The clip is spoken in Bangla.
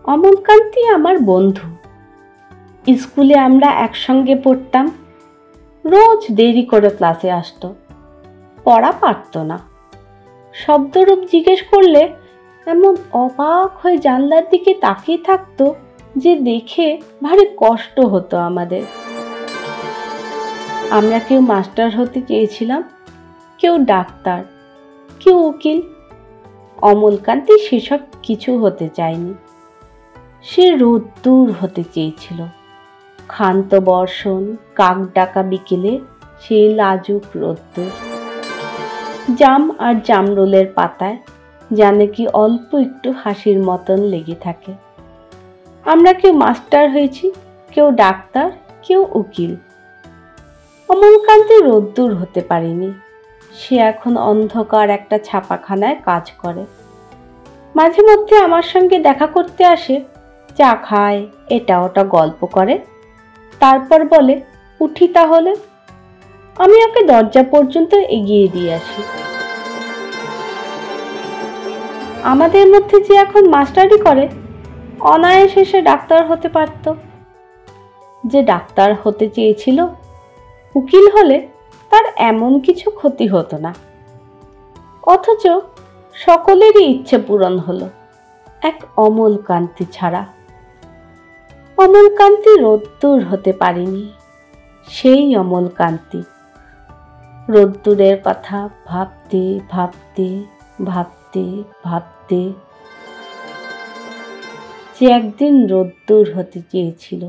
অমলকান্তি আমার বন্ধু। স্কুলে আমরা একসঙ্গে পড়তাম। রোজ দেরি করে ক্লাসে আসতো, পড়া পারত না। শব্দরূপ জিজ্ঞেস করলে এমন অবাক হয়ে জানলার দিকে তাকিয়ে থাকতো যে দেখে ভারী কষ্ট হতো আমাদের। আমরা কেউ মাস্টার হতে চেয়েছিলাম, কেউ ডাক্তার, কেউ উকিল। অমলকান্তি সেসব কিছু হতে চায়নি। সে রোদ্দুর হতে চেয়েছিল। ক্ষান্ত বর্ষণ, কাক ডাকা বিকেলে সেই লাজুক রোদ্দুর। জাম আর জামরুলের পাতায় জানে কি অল্প একটু হাসির মতন লেগে থাকে। আমরা কেউ মাস্টার হয়েছি, কেউ ডাক্তার, কেউ উকিল। অমলকান্তি রোদ্দুর হতে পারেনি। সে এখন অন্ধকার একটা ছাপাখানায় কাজ করে। মাঝে মধ্যে আমার সঙ্গে দেখা করতে আসে, চা খায়, এটা ওটা গল্প করে, তারপর বলে উঠি তাহলে। আমি ওকে দরজা পর্যন্ত এগিয়ে দিয়ে আসি। আমাদের মধ্যে যে এখন মাস্টারি করে, অনায়াসে সে ডাক্তার হতে পারত। যে ডাক্তার হতে চেয়েছিল, উকিল হলে তার এমন কিছু ক্ষতি হতো না। অথচ সকলেরই ইচ্ছে পূরণ হলো, এক অমলকান্তি ছাড়া। অমলকান্তি রোদ্দুর হতে পারেনি। সেই অমলকান্তি রোদ্দুরের কথা ভাবতে ভাবতে ভাবতে ভাবতে যে একদিন রোদ্দুর হতে চেয়েছিল।